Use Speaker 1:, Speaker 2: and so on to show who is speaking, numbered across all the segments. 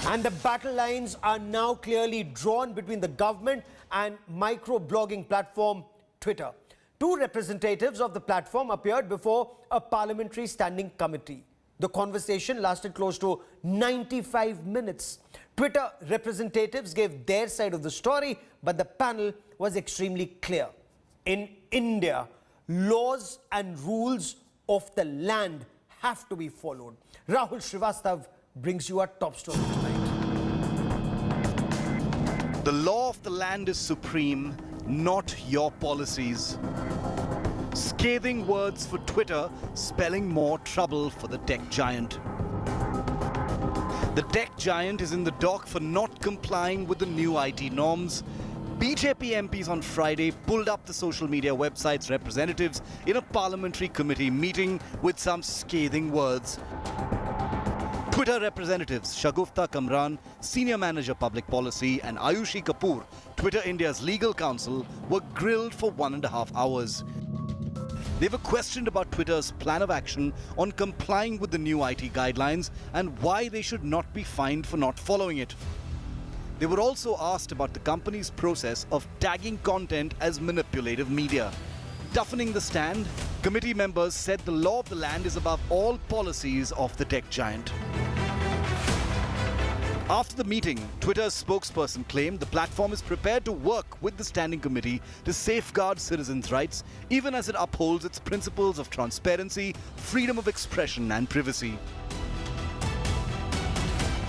Speaker 1: And the battle lines are now clearly drawn between the government and micro-blogging platform Twitter. Two representatives of the platform appeared before a parliamentary standing committee. The conversation lasted close to 95 minutes. Twitter representatives gave their side of the story, but the panel was extremely clear. In India, laws and rules of the land have to be followed. Rahul Srivastav brings you our top story tonight.
Speaker 2: The law of the land is supreme, not your policies. Scathing words for Twitter, spelling more trouble for the tech giant. The tech giant is in the dock for not complying with the new IT norms. BJP MPs on Friday pulled up the social media website's representatives in a parliamentary committee meeting with some scathing words. Twitter representatives Shagufta Kamran, Senior Manager Public Policy, and Ayushi Kapoor, Twitter India's legal counsel, were grilled for 1.5 hours. They were questioned about Twitter's plan of action on complying with the new IT guidelines and why they should not be fined for not following it. They were also asked about the company's process of tagging content as manipulative media. Toughening the stand, committee members said the law of the land is above all policies of the tech giant. After the meeting, Twitter's spokesperson claimed the platform is prepared to work with the standing committee to safeguard citizens' rights, even as it upholds its principles of transparency, freedom of expression and privacy.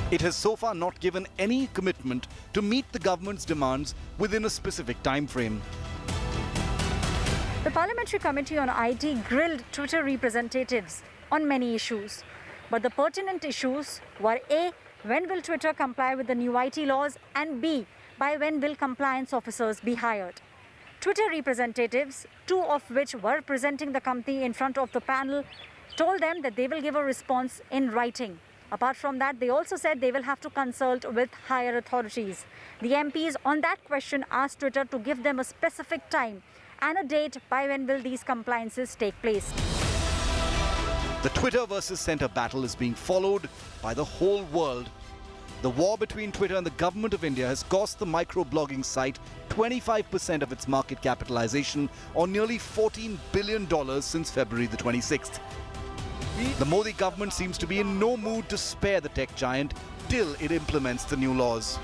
Speaker 2: It has so far not given any commitment to meet the government's demands within a specific time frame.
Speaker 3: The Parliamentary Committee on IT grilled Twitter representatives on many issues. But the pertinent issues were A, when will Twitter comply with the new IT laws, and B, by when will compliance officers be hired? Twitter representatives, two of which were representing the company in front of the panel, told them that they will give a response in writing. Apart from that, they also said they will have to consult with higher authorities. The MPs on that question asked Twitter to give them a specific time and a date by when will these compliances take place.
Speaker 2: The Twitter versus Centre battle is being followed by the whole world. The war between Twitter and the government of India has cost the microblogging site 25% of its market capitalization, or nearly $14 billion since February the 26th. The Modi government seems to be in no mood to spare the tech giant till it implements the new laws.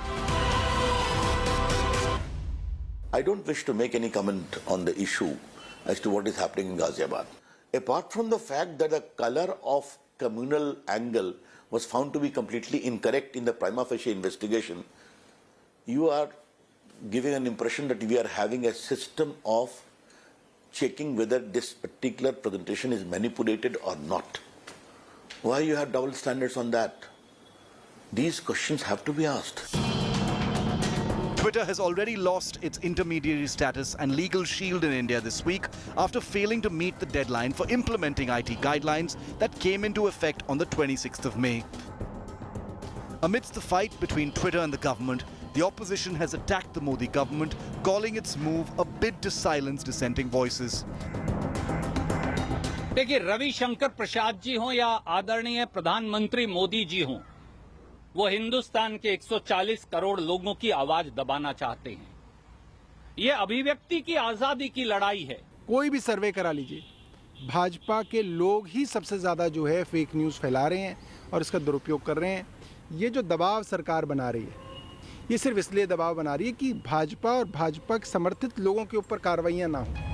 Speaker 4: I don't wish to make any comment on the issue as to what is happening in Ghaziabad. Apart from the fact that the color of communal angle was found to be completely incorrect in the prima facie investigation, you are giving an impression that we are having a system of checking whether this particular presentation is manipulated or not. Why you have double standards on that? These questions have to be asked.
Speaker 2: Twitter has already lost its intermediary status and legal shield in India this week after failing to meet the deadline for implementing IT guidelines that came into effect on the 26th of May. Amidst the fight between Twitter and the government, the opposition has attacked the Modi government, calling its move a bid to silence dissenting voices.
Speaker 5: देखिए रविशंकर प्रसाद जी हों या आदरणीय प्रधानमंत्री मोदी जी हों, वो हिंदुस्तान के 140 करोड़ लोगों की आवाज दबाना चाहते हैं। ये अभिव्यक्ति की आजादी की लड़ाई है।
Speaker 6: कोई भी सर्वे करा लीजिए, भाजपा के लोग ही सबसे ज्यादा जो है फेक न्यूज़ फैला रहे हैं और इसका दुरुपयोग कर रहे हैं। ये जो दबाव सरकार बना रही है, ये सिर्फ इसलिए दबाव बना रही है कि भाजपा और भाजपा के समर्थित लोगों के ऊपर कार्रवाइयां ना हो।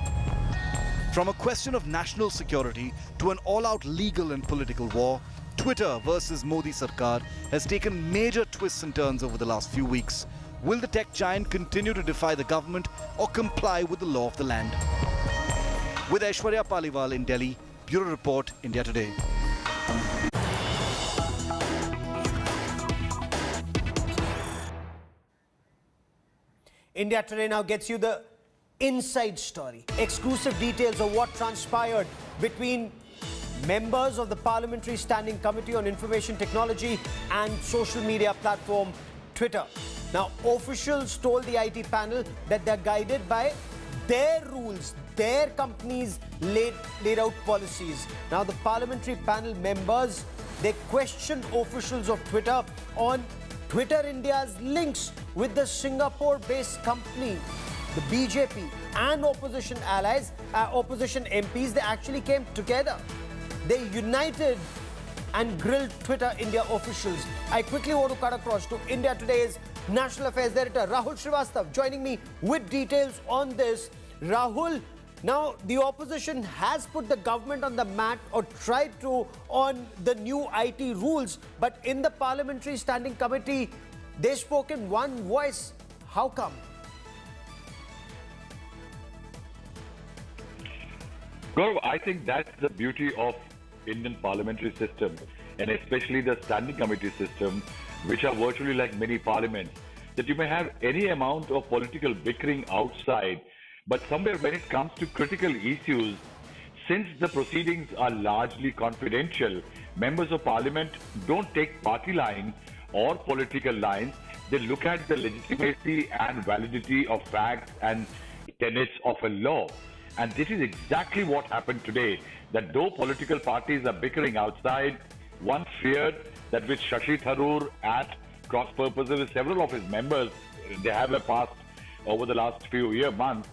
Speaker 2: From a question of national security to an all-out legal and political war, Twitter versus Modi Sarkar has taken major twists and turns over the last few weeks. Will the tech giant continue to defy the government or comply with the law of the land? With Aishwarya Paliwal in Delhi, Bureau Report, India Today.
Speaker 1: India Today now gets you the inside story. Exclusive details of what transpired between members of the Parliamentary Standing Committee on Information Technology and social media platform Twitter. Now, officials told the IT panel that they're guided by their rules, their companies laid out policies. Now, the parliamentary panel members, they questioned officials of Twitter on Twitter India's links with the Singapore-based company. The BJP and opposition allies, opposition MPs, they actually came together. They united and grilled Twitter India officials. I quickly want to cut across to India Today's National Affairs Editor Rahul Srivastav joining me with details on this. Rahul, now the opposition has put the government on the mat or tried to on the new IT rules, but in the Parliamentary Standing Committee, they spoke in one voice. How come?
Speaker 7: Gaurav, I think that's the beauty of Indian parliamentary system, and especially the standing committee system, which are virtually like mini parliaments, that you may have any amount of political bickering outside, but somewhere when it comes to critical issues, since the proceedings are largely confidential, members of parliament don't take party lines or political lines. They look at the legitimacy and validity of facts and tenets of a law. And this is exactly what happened today, that though political parties are bickering outside, one feared that with Shashi Tharoor at cross purposes with several of his members, they have a past over the last few months,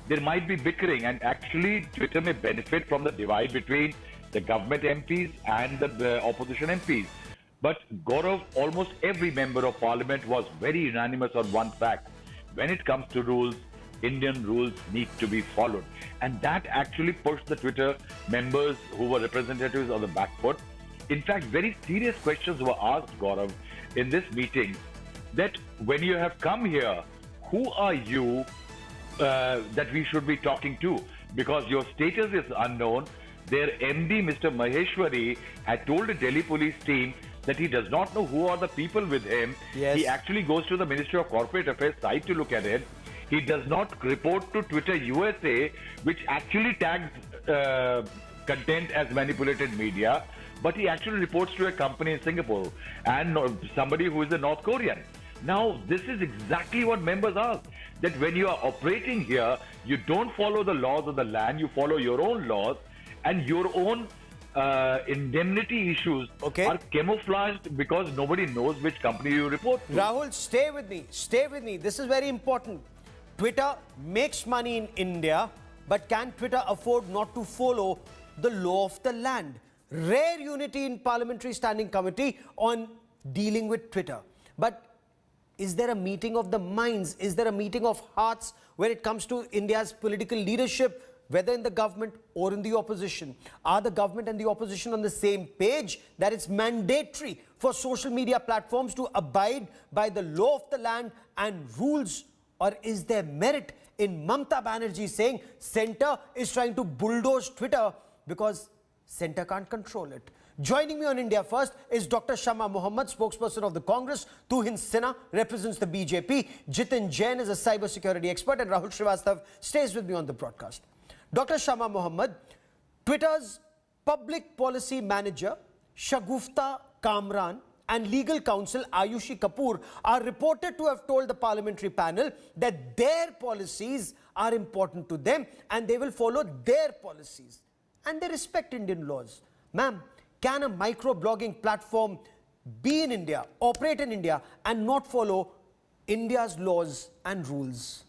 Speaker 7: there might be bickering, and actually Twitter may benefit from the divide between the government MPs and the opposition MPs. But Gaurav, almost every member of parliament was very unanimous on one fact. When it comes to rules, Indian rules need to be followed. And that actually pushed the Twitter members who were representatives on the back foot. In fact, very serious questions were asked, Gaurav, in this meeting, that when you have come here, who are you that we should be talking to? Because your status is unknown. Their MD, Mr. Maheshwari, had told the Delhi police team that he does not know who are the people with him.
Speaker 1: Yes.
Speaker 7: He actually goes to the Ministry of Corporate Affairs site to look at it. He does not report to Twitter USA, which actually tags content as manipulated media, but he actually reports to a company in Singapore and somebody who is a North Korean. Now, this is exactly what members ask, that when you are operating here, you don't follow the laws of the land, you follow your own laws, and your own indemnity issues are camouflaged because nobody knows which company you report to.
Speaker 1: Rahul, stay with me. Stay with me. This is very important. Twitter makes money in India, but can Twitter afford not to follow the law of the land? Rare unity in Parliamentary Standing Committee on dealing with Twitter. But is there a meeting of the minds? Is there a meeting of hearts when it comes to India's political leadership, whether in the government or in the opposition? Are the government and the opposition on the same page that it's mandatory for social media platforms to abide by the law of the land and rules? Or is there merit in Mamata Banerjee saying centre is trying to bulldoze Twitter because centre can't control it? Joining me on India First is Dr. Shama Mohammed, spokesperson of the Congress. Tuhin Sinha represents the BJP. Jitin Jain is a cybersecurity expert, and Rahul Srivastav stays with me on the broadcast. Dr. Shama Mohammed, Twitter's public policy manager, Shagufta Kamran, and legal counsel Ayushi Kapoor are reported to have told the parliamentary panel that their policies are important to them and they will follow their policies. And they respect Indian laws. Ma'am, can a microblogging platform be in India, operate in India, and not follow India's laws and rules?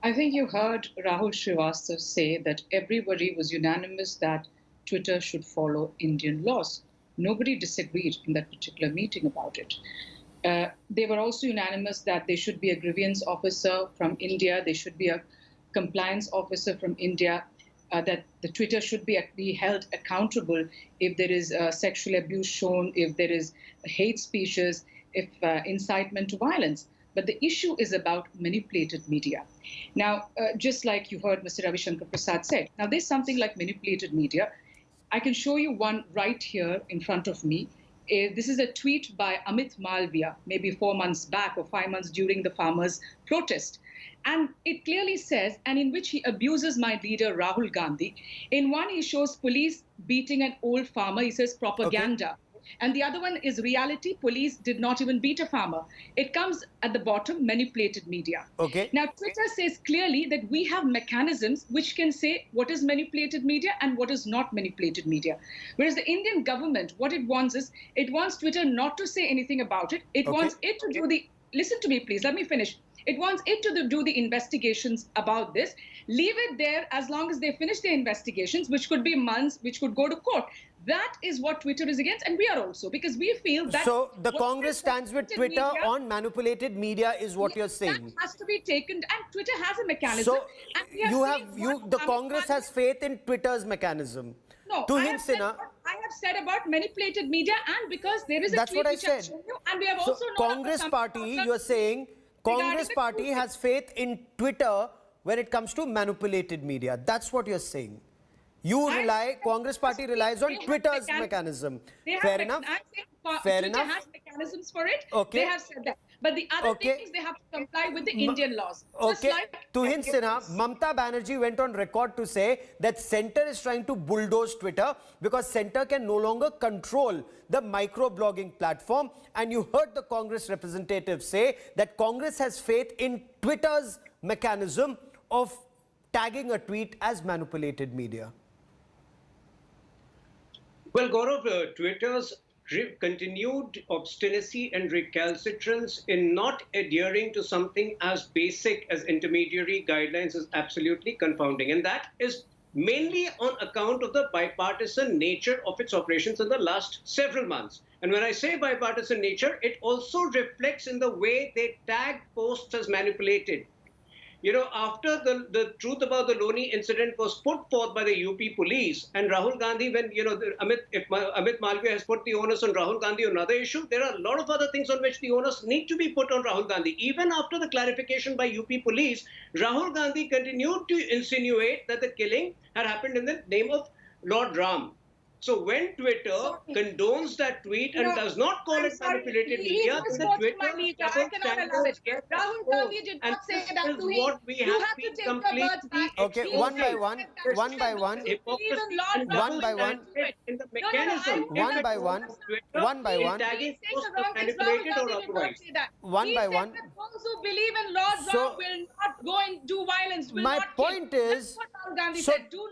Speaker 8: I think you heard Rahul Srivastav say that everybody was unanimous that Twitter should follow Indian laws. Nobody disagreed in that particular meeting about it. They were also unanimous that there should be a grievance officer from India, there should be a compliance officer from India, that the Twitter should be held accountable if there is sexual abuse shown, if there is hate speeches, if incitement to violence. But the issue is about manipulated media. Now, just like you heard Mr. Ravi Shankar Prasad say, now there's something like manipulated media. I can show you one right here in front of me. This is a tweet by Amit Malviya, maybe 4 months back or 5 months during the farmers' protest. And it clearly says, and in which he abuses my leader, Rahul Gandhi. In one, he shows police beating an old farmer. He says propaganda. And the other one is reality. Police did not even beat a farmer. It comes at the bottom, manipulated media.
Speaker 1: Okay.
Speaker 8: Now, Twitter says clearly that we have mechanisms which can say what is manipulated media and what is not manipulated media. Whereas the Indian government, what it wants is, it wants Twitter not to say anything about it. It wants it to do the, listen to me, please, let me finish. It wants it to do the investigations about this. Leave it there as long as they finish their investigations, which could be months, which could go to court. That is what Twitter is against, and we are also, because we feel that...
Speaker 1: So the Congress stands with Twitter on manipulated media is what you're saying.
Speaker 8: That has to be taken, and Twitter has a mechanism.
Speaker 1: So the Congress has faith in Twitter's mechanism.
Speaker 8: No, I have said about manipulated media, and because there is a tweet which I've shown you, and we have also
Speaker 1: Congress party, you're saying Congress party has faith in Twitter when it comes to manipulated media. That's what you're saying. Congress party relies on Twitter's mechanism. Fair enough. Fair enough.
Speaker 8: Twitter has mechanisms for it.
Speaker 1: Okay.
Speaker 8: They have said that. But the other thing is they have to comply with the Indian laws.
Speaker 1: Okay. Tuhin Sinha, Mamata Banerjee went on record to say that Centre is trying to bulldoze Twitter because Centre can no longer control the microblogging platform. And you heard the Congress representative say that Congress has faith in Twitter's mechanism of tagging a tweet as manipulated media.
Speaker 9: Well, Gaurav, Twitter's continued obstinacy and recalcitrance in not adhering to something as basic as intermediary guidelines is absolutely confounding. And that is mainly on account of the bipartisan nature of its operations in the last several months. And when I say bipartisan nature, it also reflects in the way they tag posts as manipulated. You know, after the truth about the Loni incident was put forth by the UP police, and Rahul Gandhi, when, you know, Amit Malviya has put the onus on Rahul Gandhi on another issue, there are a lot of other things on which the onus need to be put on Rahul Gandhi. Even after the clarification by UP police, Rahul Gandhi continued to insinuate that the killing had happened in the name of Lord Ram. So when Twitter condones that tweet and does not call it manipulated media, then Twitter
Speaker 8: Rahul Gandhi did not say that to him. You have to take the words back.
Speaker 1: Okay, one by one.
Speaker 9: In the mechanism.
Speaker 1: One by one.
Speaker 9: Tagging posts as manipulated or otherwise.
Speaker 1: One by one.
Speaker 8: Those who believe in Lord Ram will not go and do violence.
Speaker 1: My point is,
Speaker 8: Rahul Gandhi said, do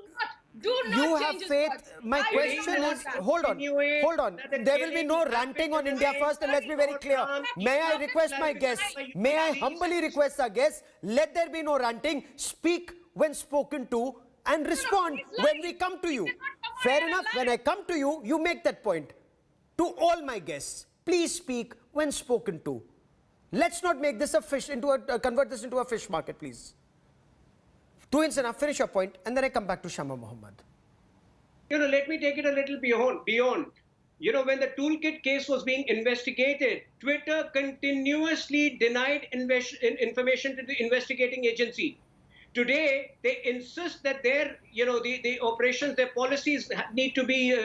Speaker 8: not
Speaker 1: you have
Speaker 8: change
Speaker 1: faith.
Speaker 8: his words.
Speaker 1: My question is, hold on. There will be no ranting on India First, and let's be very clear. May I request my guests, may I humbly request our guests, let there be no ranting. Speak when spoken to and respond when we come to you. Fair enough. When I come to you, you make that point. To all my guests, please speak when spoken to. Let's not make this convert this into a fish market, please. Tuhin Sinha, finish your point, and then I come back to Shama Mohammed.
Speaker 9: You know, let me take it a little beyond. You know, when the toolkit case was being investigated, Twitter continuously denied information to the investigating agency. Today, they insist that their, you know, the operations, their policies need to be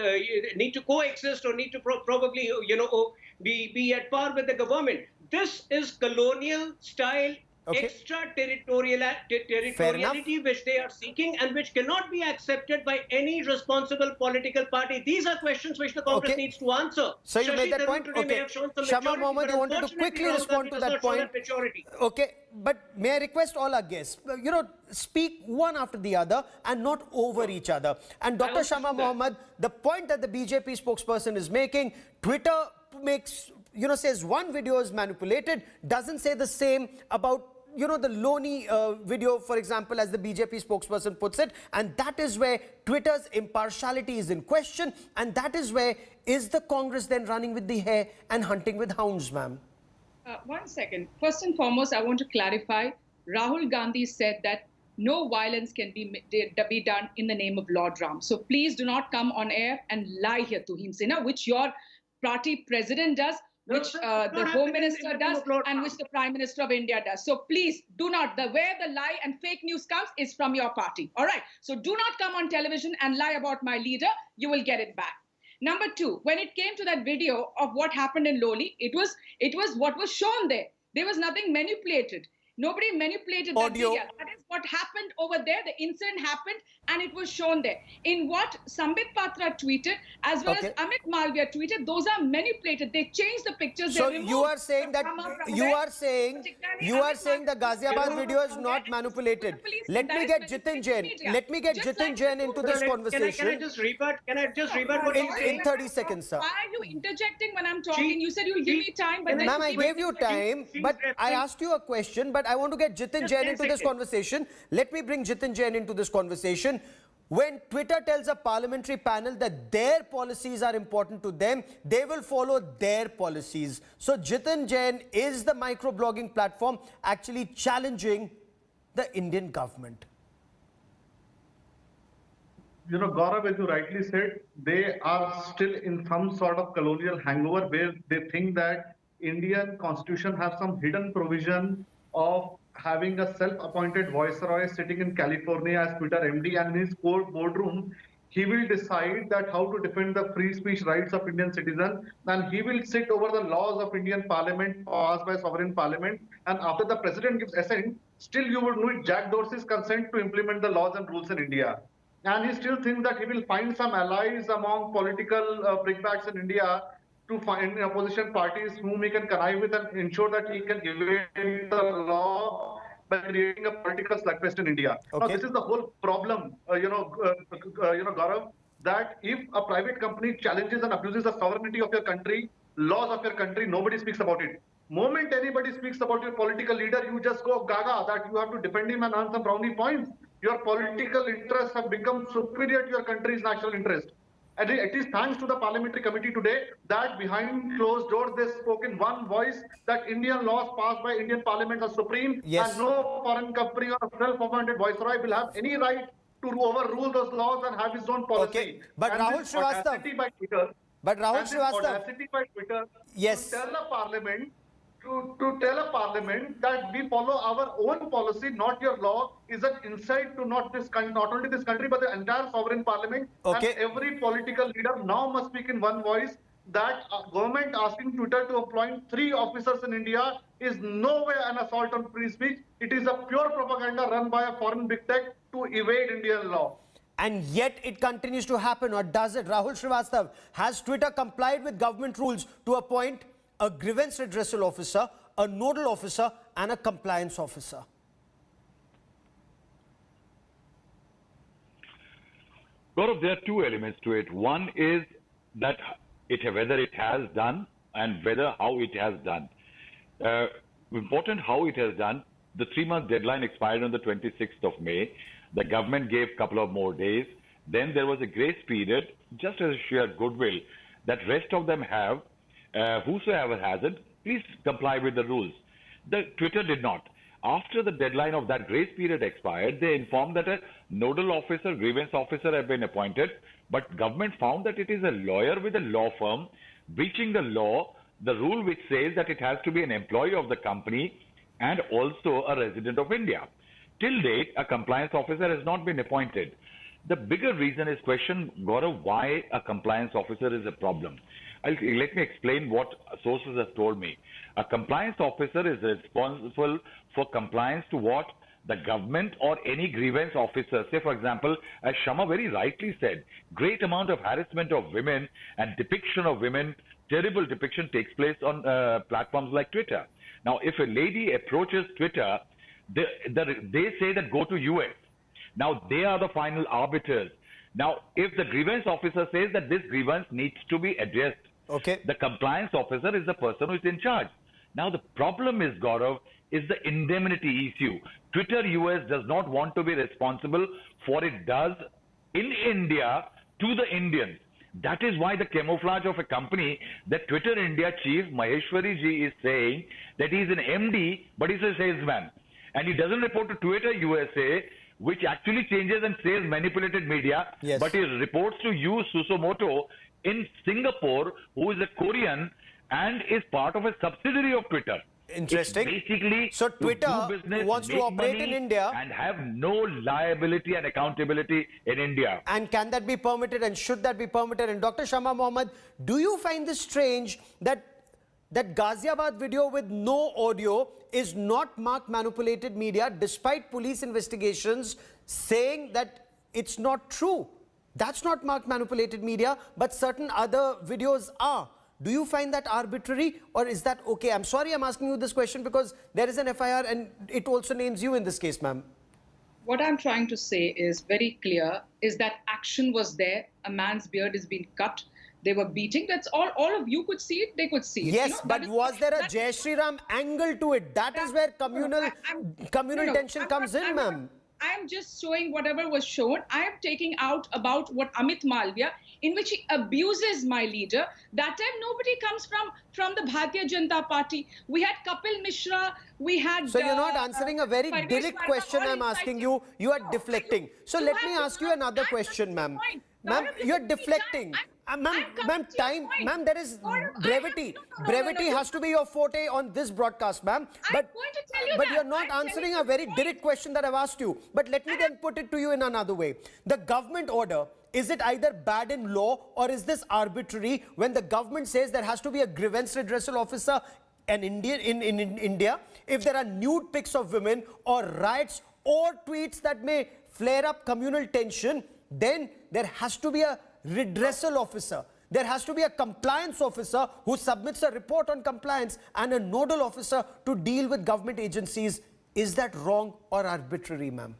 Speaker 9: need to coexist or need to probably, you know, be at par with the government. This is colonial style. Extraterritoriality which they are seeking and which cannot be accepted by any responsible political party. These are questions which the Congress needs to answer.
Speaker 1: So you made that point? Okay. Shama Mohammed, you wanted to quickly respond to that point. Okay, but may I request all our guests, you know, speak one after the other and not over each other. And Dr. Shama Mohammed, the point that the BJP spokesperson is making, Twitter makes, you know, says one video is manipulated, doesn't say the same about, you know, the Loni video, for example, as the BJP spokesperson puts it. And that is where Twitter's impartiality is in question. And that is where, is the Congress then running with the hare and hunting with hounds, ma'am?
Speaker 8: 1 second. First and foremost, I want to clarify. Rahul Gandhi said that no violence can be done in the name of Lord Ram. So please do not come on air and lie here, Tuhin Sinha, which your party president does, which the Home Minister does, and which the Prime Minister of India does. So please do not. Where the lie and fake news comes is from your party. All right. So do not come on television and lie about my leader. You will get it back. Number two, when it came to that video of what happened in Loli, it was what was shown there. There was nothing manipulated. Nobody manipulated
Speaker 1: Audio.
Speaker 8: that media. That is what happened over there. The incident happened and it was shown there. In what Sambit Patra tweeted, as well
Speaker 1: Okay.
Speaker 8: as Amit Malviya tweeted, those are manipulated. They changed the pictures.
Speaker 1: So
Speaker 8: they
Speaker 1: you are saying that you are saying the Ghaziabad video is not manipulated. Let me get Jitin Jain. Let me get Jitin Jain into this conversation.
Speaker 9: Can I just rebut? Can I just rebut what he's saying?
Speaker 1: In 30 seconds, sir.
Speaker 8: Why are you interjecting when I'm talking? You said you'll give me time, but then
Speaker 1: Ma'am, I gave you time, but I asked you a question, but I want to get Jitin Jain into this conversation. Let me bring Jitin Jain into this conversation. When Twitter tells a parliamentary panel that their policies are important to them, they will follow their policies. So Jitin Jain, is the microblogging platform actually challenging the Indian government?
Speaker 10: You know, Gaurav, as you rightly said, they are still in some sort of colonial hangover where they think that Indian constitution has some hidden provision of having a self-appointed viceroy sitting in California as Twitter MD, and in his boardroom, he will decide that how to defend the free speech rights of Indian citizens, and he will sit over the laws of Indian parliament passed by sovereign parliament, and after the president gives assent, still you would need Jack Dorsey's consent to implement the laws and rules in India. And he still thinks that he will find some allies among political brickbats in India to find opposition parties whom he can connive with and ensure that he can evade the law by creating a political slugfest in India.
Speaker 1: Okay.
Speaker 10: Now, this is the whole problem, Gaurav, that if a private company challenges and abuses the sovereignty of your country, laws of your country, nobody speaks about it. Moment anybody speaks about your political leader, you just go gaga that you have to defend him and earn some brownie points. Your political interests have become superior to your country's national interest. And it is thanks to the Parliamentary Committee today that behind closed doors they spoke in one voice that Indian laws passed by Indian Parliament are supreme,
Speaker 1: Yes.
Speaker 10: and no foreign company or self-appointed viceroy will have any right to overrule those laws and have his own policy.
Speaker 1: Okay, but
Speaker 10: and
Speaker 1: Rahul
Speaker 10: this
Speaker 1: Srivastava-
Speaker 10: audacity by Twitter,
Speaker 1: But Rahul
Speaker 10: and this
Speaker 1: Srivastava-
Speaker 10: audacity by Twitter
Speaker 1: Yes.
Speaker 10: to tell a parliament to tell a parliament that we follow our own policy, not your law, is an insight to not only this country but the entire sovereign parliament.
Speaker 1: Okay.
Speaker 10: And every political leader now must speak in one voice that government asking Twitter to appoint 3 officers in India is no way an assault on free speech. It is a pure propaganda run by a foreign big tech to evade Indian law.
Speaker 1: And yet it continues to happen, or does it? Rahul Srivastava, has Twitter complied with government rules to appoint a grievance redressal officer, a nodal officer, and a compliance officer?
Speaker 7: Gaurav, there are 2 elements to it. One is that whether it has done and how it has done. Important how it has done. The 3-month deadline expired on the 26th of May. The government gave a couple of more days. Then there was a grace period, just as sheer goodwill, that rest of them have. Whosoever has it, please comply with the rules. The Twitter did not. After the deadline of that grace period expired, they informed that a nodal officer, grievance officer had been appointed, but government found that it is a lawyer with a law firm breaching the law, the rule which says that it has to be an employee of the company and also a resident of India. Till date, a compliance officer has not been appointed. The bigger reason is question, Gaurav, why a compliance officer is a problem. Let me explain what sources have told me. A compliance officer is responsible for compliance to what the government or any grievance officer, say for example, as Shama very rightly said, great amount of harassment of women and depiction of women, terrible depiction takes place on platforms like Twitter. Now, if a lady approaches Twitter, they say that go to US. Now, they are the final arbiters. Now, if the grievance officer says that this grievance needs to be addressed,
Speaker 1: okay,
Speaker 7: the compliance officer is the person who is in charge. Now, the problem is, Gaurav, is the indemnity issue. Twitter US does not want to be responsible for it does in India to the Indians. That is why the camouflage of a company, that Twitter India chief Maheshwari ji is saying that he's an MD, but he's a salesman. And he doesn't report to Twitter USA, which actually changes and says manipulated media,
Speaker 1: yes,
Speaker 7: but he reports to Yu Susumoto in Singapore, who is a Korean and is part of a subsidiary of Twitter.
Speaker 1: Interesting.
Speaker 7: It's basically,
Speaker 1: so Twitter wants to operate in India
Speaker 7: and have no liability and accountability in India.
Speaker 1: And can that be permitted, and should that be permitted? And Dr. Shama Mohammed, do you find this strange that that Ghaziabad video with no audio is not marked manipulated media, despite police investigations saying that it's not true. That's not marked manipulated media, but certain other videos are. Do you find that arbitrary, or is that okay? I'm sorry I'm asking you this question because there is an FIR and it also names you in this case, ma'am.
Speaker 8: What I'm trying to say is very clear, is that action was there. A man's beard has been cut. They were beating. That's all of you could see it. They could see it.
Speaker 1: Yes, but was there a Jai Shri Ram angle to it? That is where communal tension comes in, ma'am.
Speaker 8: I'm just showing whatever was shown. I am taking out about what Amit Malviya, in which he abuses my leader. That time nobody comes from the Bharatiya Janata Party. We had Kapil Mishra. We had.
Speaker 1: So you're not answering a very direct question I'm asking you. You are deflecting. So let me ask you another question, ma'am. Ma'am, you're deflecting. Ma'am, there is brevity. Brevity has to be your forte on this broadcast, ma'am. But you're not answering a very direct question that I've asked you. But let me then put it to you in another way. The government order, is it either bad in law or is this arbitrary when the government says there has to be a grievance redressal officer in India if there are nude pics of women or riots or tweets that may flare up communal tension? Then there has to be a redressal officer. There has to be a compliance officer who submits a report on compliance and a nodal officer to deal with government agencies. Is that wrong or arbitrary, ma'am?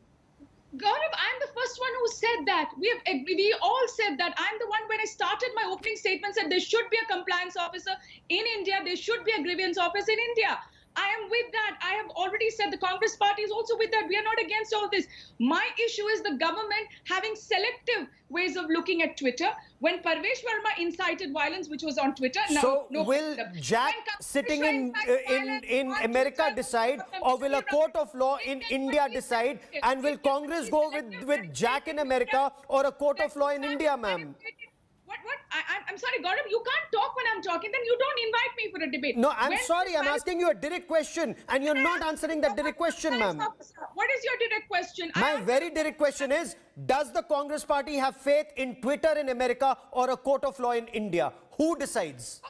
Speaker 8: Gaurav, I'm the first one who said that. We all said that. I'm the one, when I started my opening statement, said there should be a compliance officer in India. There should be a grievance office in India. I am with that. I have already said the Congress party is also with that. We are not against all this. My issue is the government having selective ways of looking at Twitter. When Parvesh Verma incited violence, which was on Twitter.
Speaker 1: So will Jack sitting in America decide, or will a court of law in India decide, and will Congress go with Jack in America or a court of law in India, ma'am?
Speaker 8: I'm sorry, Gaurav, you can't talk when I'm talking, then you don't invite me for a debate.
Speaker 1: No, I'm sorry, I'm asking you a direct question and you're not answering that direct question, ma'am.
Speaker 8: What is your direct question?
Speaker 1: My very direct question is, does the Congress party have faith in Twitter in America or a court of law in India? Who decides?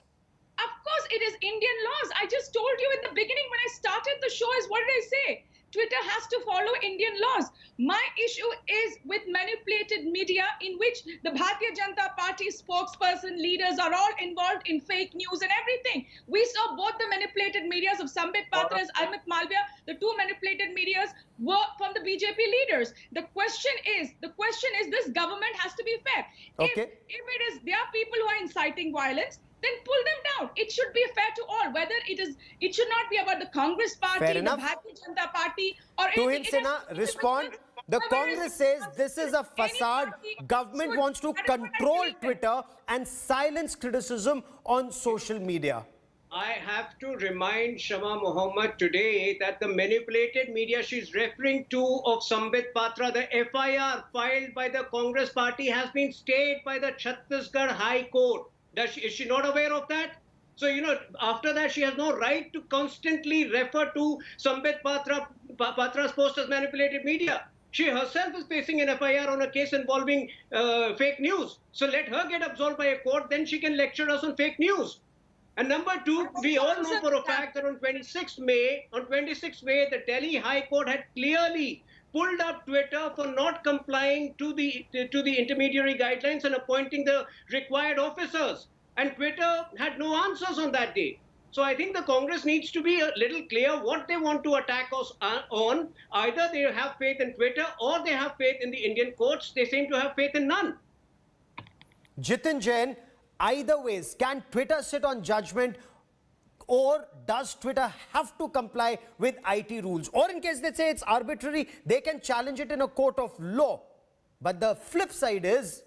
Speaker 8: Of course, it is Indian laws. I just told you in the beginning when I started the show is, what did I say? Twitter has to follow Indian laws. My issue is with manipulated media in which the Bharatiya Janata Party spokesperson, leaders are all involved in fake news and everything. We saw both the manipulated medias of Sambit Patra and Amit Malviya. The two manipulated medias were from the BJP leaders. The question is this government has to be fair.
Speaker 1: Okay.
Speaker 8: If there are people who are inciting violence, then pull them down. It should be fair to all. Whether it should not be about the Congress party, the Bharatiya Janata Party, or anything.
Speaker 1: To him, Sinha, respond. The Congress says this is a facade. Government wants to control Twitter and silence criticism on social media.
Speaker 9: I have to remind Shama Mohammed today that the manipulated media she's referring to of Sambit Patra, the FIR filed by the Congress party has been stayed by the Chhattisgarh High Court. Is she not aware of that? So, after that, she has no right to constantly refer to Sambit Patra's post as manipulated media. She herself is facing an FIR on a case involving fake news. So let her get absolved by a court, then she can lecture us on fake news. And number two, we all know for a fact that on 26th May, the Delhi High Court had clearly pulled up Twitter for not complying to the intermediary guidelines and appointing the required officers. And Twitter had no answers on that day. So I think the Congress needs to be a little clear what they want to attack us on. Either they have faith in Twitter or they have faith in the Indian courts. They seem to have faith in none.
Speaker 1: Jitin Jain, either ways, can Twitter sit on judgment, or does Twitter have to comply with IT rules? Or in case they say it's arbitrary, they can challenge it in a court of law. But the flip side is,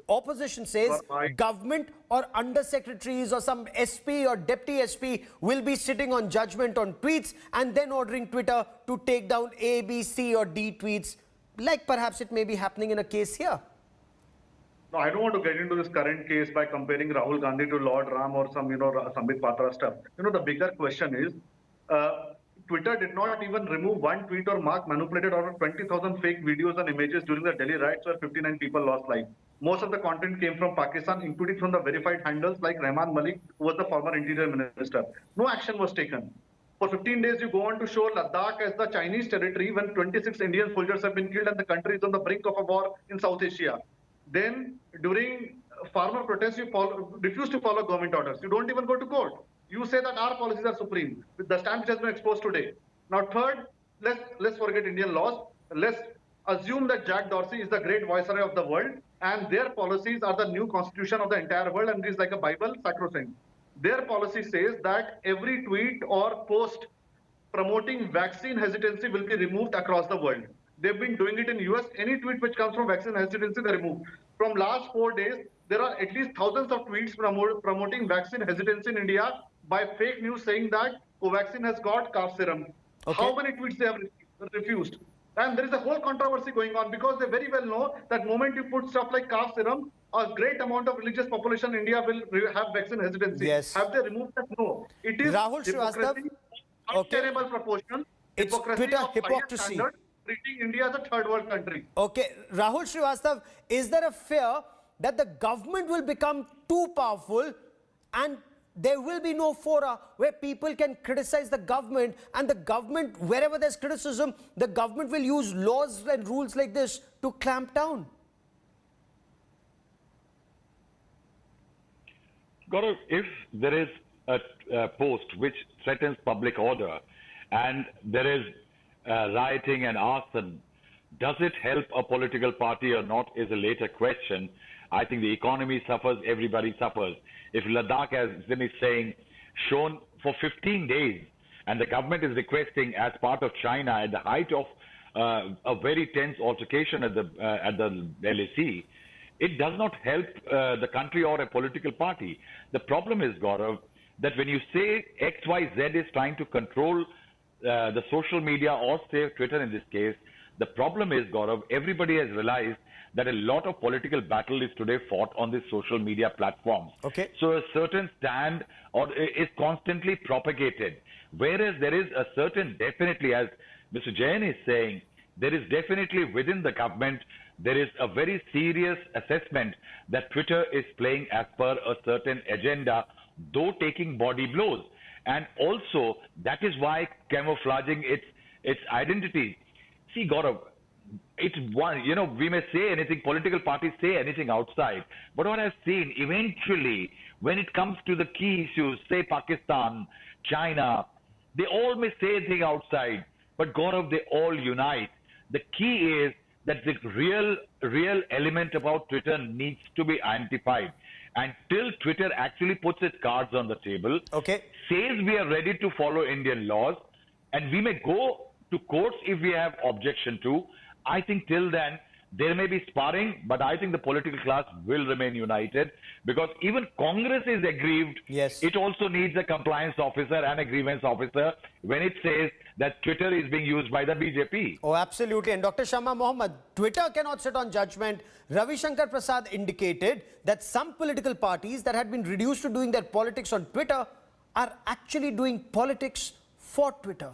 Speaker 1: opposition says government or undersecretaries or some SP or deputy SP will be sitting on judgment on tweets and then ordering Twitter to take down A, B, C or D tweets, like perhaps it may be happening in a case here.
Speaker 10: No, I don't want to get into this current case by comparing Rahul Gandhi to Lord Ram or some, Sambit Patra stuff. The bigger question is, Twitter did not even remove one tweet or mark manipulated or 20,000 fake videos and images during the Delhi riots where 59 people lost life. Most of the content came from Pakistan, including from the verified handles like Rahman Malik, who was the former interior minister. No action was taken. For 15 days, you go on to show Ladakh as the Chinese territory when 26 Indian soldiers have been killed and the country is on the brink of a war in South Asia. Then, during farmer protests, you refuse to follow government orders. You don't even go to court. You say that our policies are supreme, with the stamp which has been exposed today. Now, third, let's forget Indian laws. Let's assume that Jack Dorsey is the great viceroy of the world and their policies are the new constitution of the entire world and it is like a Bible, sacrosanct. Their policy says that every tweet or post promoting vaccine hesitancy will be removed across the world. They've been doing it in US. Any tweet which comes from vaccine hesitancy, they remove. From last 4 days, there are at least thousands of tweets promoting vaccine hesitancy in India by fake news saying that Covaxin has got cough serum. Okay. How many tweets they have refused? And there is a whole controversy going on because they very well know that moment you put stuff like cough serum, a great amount of religious population in India will have vaccine hesitancy.
Speaker 1: Yes.
Speaker 10: Have they removed that? No. It is
Speaker 1: Rahul Srivastava,
Speaker 10: untenable proportion.
Speaker 1: It's Twitter hypocrisy.
Speaker 10: Standard, treating India as a third world country.
Speaker 1: Okay, Rahul Srivastava, is there a fear that the government will become too powerful and there will be no fora where people can criticize the government, and the government, wherever there's criticism, the government will use laws and rules like this to clamp down?
Speaker 7: Gaurav, if there is a post which threatens public order and there is rioting and arson, does it help a political party or not is a later question. I think the economy suffers, everybody suffers. If Ladakh, as Zim is saying, shown for 15 days, and the government is requesting as part of China at the height of a very tense altercation at the LAC, it does not help the country or a political party. The problem is, Gaurav, that when you say XYZ is trying to control the social media or say Twitter in this case, the problem is, Gaurav, everybody has realized that a lot of political battle is today fought on these social media platforms.
Speaker 1: Okay.
Speaker 7: So a certain stand is constantly propagated, whereas there is a certain, definitely, as Mr. Jain is saying, there is definitely within the government, there is a very serious assessment that Twitter is playing as per a certain agenda, though taking body blows. And also, that is why camouflaging its identity. See, Gaurav, it's one, you know, we may say anything, political parties say anything outside, but what I've seen, eventually, when it comes to the key issues, say Pakistan, China, they all may say anything outside, but Gaurav, they all unite. The key is that the real element about Twitter needs to be identified. And till Twitter actually puts its cards on the table,
Speaker 1: okay,
Speaker 7: says we are ready to follow Indian laws, and we may go to courts if we have objection to, I think till then, there may be sparring, but I think the political class will remain united because even Congress is aggrieved.
Speaker 1: Yes.
Speaker 7: It also needs a compliance officer and a grievance officer when it says that Twitter is being used by the BJP.
Speaker 1: Oh, absolutely. And Dr. Shama Mohammed, Twitter cannot sit on judgment. Ravi Shankar Prasad indicated that some political parties that had been reduced to doing their politics on Twitter are actually doing politics for Twitter.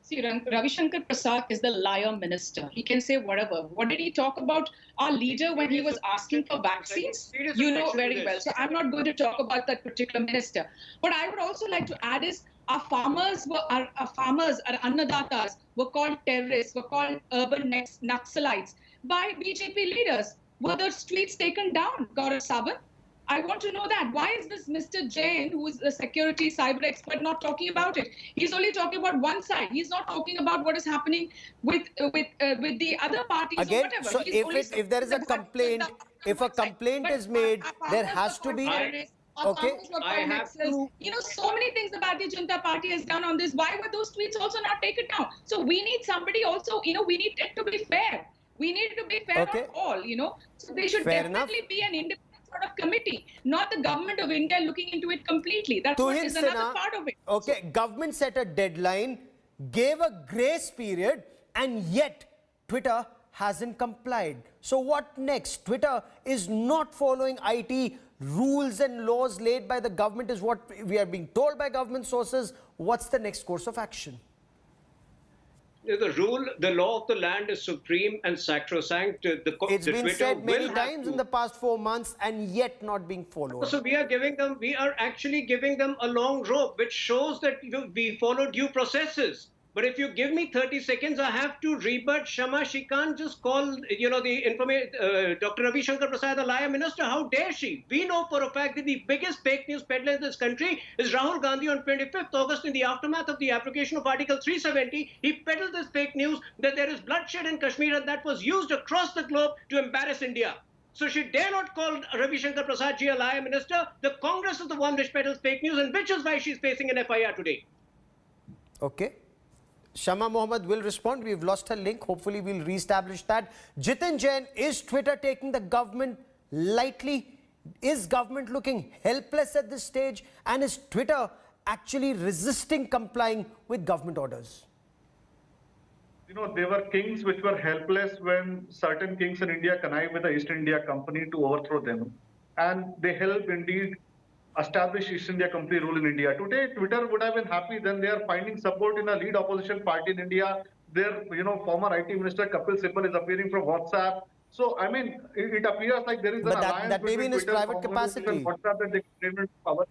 Speaker 8: See, Ravi Shankar Prasad is the liar minister. He can say whatever. What did he talk about our leader when he was asking for vaccines? You know very well. So I'm not going to talk about that particular minister. What I would also like to add is our farmers, our annadatas were called terrorists, were called urban Naxalites by BJP leaders. Were those tweets taken down, Gaurav Saban? I want to know that. Why is this Mr. Jain, who is a security cyber expert, not talking about it? He's only talking about one side. He's not talking about what is happening with the other parties
Speaker 1: Again,
Speaker 8: or whatever.
Speaker 1: so if there is a complaint, if a complaint is made, there has to be... Okay.
Speaker 8: You know, so many things the Bharatiya Janata Party has done on this. Why were those tweets also not taken down? So we need somebody also, you know, we need it to be fair. We need it to be fair on all, you know. So they should definitely be an independent sort of committee, not the government of India looking into it completely. That's what is another part of it.
Speaker 1: Okay, government set a deadline, gave a grace period, and yet Twitter hasn't complied. So what next? Twitter is not following IT rules and laws laid by the government is what we are being told by government sources. What's the next course of action?
Speaker 9: The law of the land is supreme and sacrosanct.
Speaker 1: It's been said many times in the past 4 months and yet not being followed.
Speaker 9: So we are actually giving them a long rope, which shows that we follow due processes. But if you give me 30 seconds, I have to rebut Shama. She can't just call, Dr. Ravi Shankar Prasad a liar minister. How dare she? We know for a fact that the biggest fake news peddler in this country is Rahul Gandhi. On 25th August, in the aftermath of the application of Article 370, he peddled this fake news that there is bloodshed in Kashmir, and that was used across the globe to embarrass India. So she dare not call Ravi Shankar Prasad ji a liar minister. The Congress is the one which peddles fake news, and which is why she's facing an FIR today.
Speaker 1: Okay. Shama Mohammed will respond. We've lost her link. Hopefully, we'll re-establish that. Jitin Jain, is Twitter taking the government lightly? Is government looking helpless at this stage? And is Twitter actually resisting complying with government orders?
Speaker 10: You know, they were kings which were helpless when certain kings in India connived with the East India Company to overthrow them. And they helped indeed establish East India Company rule in India. Today, Twitter would have been happy. Then they are finding support in a lead opposition party in India. Their, former IT Minister Kapil Sibal is appearing from WhatsApp. So, I mean, it appears like there is an alliance
Speaker 1: that may be in his
Speaker 10: Twitter,
Speaker 1: private capacity.
Speaker 10: And WhatsApp that they claim it power.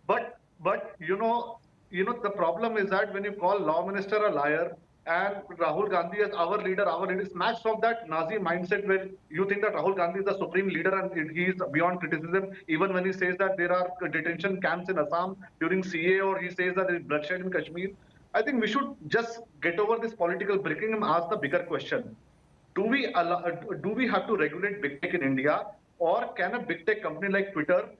Speaker 10: But the problem is that when you call Law Minister a liar, and Rahul Gandhi as our leader smashed off that Nazi mindset where you think that Rahul Gandhi is the supreme leader and he is beyond criticism, even when he says that there are detention camps in Assam during CA, or he says that there is bloodshed in Kashmir. I think we should just get over this political breaking and ask the bigger question. Do we have to regulate big tech in India, or can a big tech company like Twitter,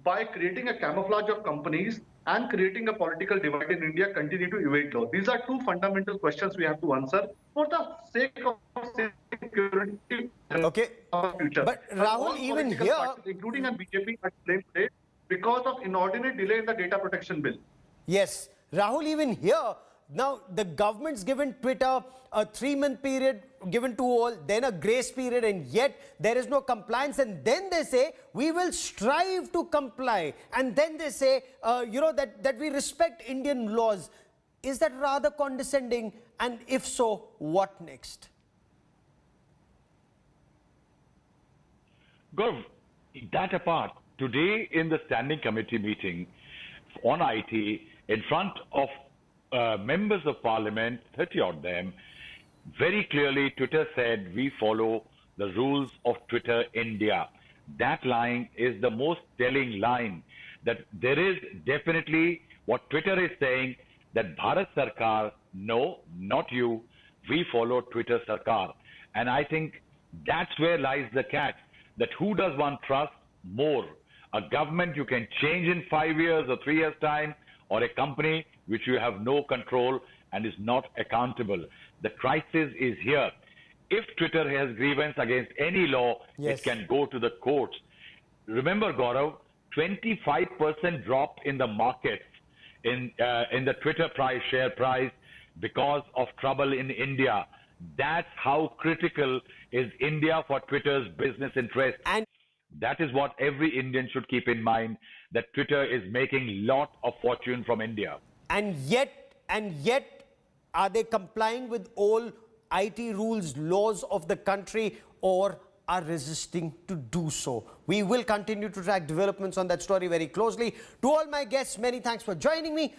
Speaker 10: by creating a camouflage of companies and creating a political divide in India, continue to evade law? These are two fundamental questions we have to answer for the sake of security.
Speaker 1: Okay, but Rahul, even here,
Speaker 10: including a BJP, are blamed today because of inordinate delay in the data protection bill.
Speaker 1: Yes, Rahul, even here, now the government's given Twitter a 3-month period given to all, then a grace period, and yet there is no compliance. And then they say we will strive to comply, and then they say that we respect Indian laws. Is that rather condescending? And if so, what next?
Speaker 7: Govt, that apart, today in the standing committee meeting on IT, in front of members of parliament, 30 of them, very clearly Twitter said we follow the rules of Twitter India. That line is the most telling line, that there is definitely what Twitter is saying, that Bharat Sarkar, no, not you, we follow Twitter Sarkar. And I think that's where lies the catch, that who does one trust more? A government you can change in 5 years or 3 years' time, or a company which you have no control and is not accountable. The crisis is here. If Twitter has grievance against any law,
Speaker 1: yes,
Speaker 7: it can go to the courts. Remember, Gaurav, 25% drop in the markets in the Twitter share price because of trouble in India. That's how critical is India for Twitter's business interest.
Speaker 1: And
Speaker 7: that is what every Indian should keep in mind, that Twitter is making lot of fortune from India.
Speaker 1: And yet, are they complying with all IT rules, laws of the country, or are resisting to do so? We will continue to track developments on that story very closely. To all my guests, many thanks for joining me.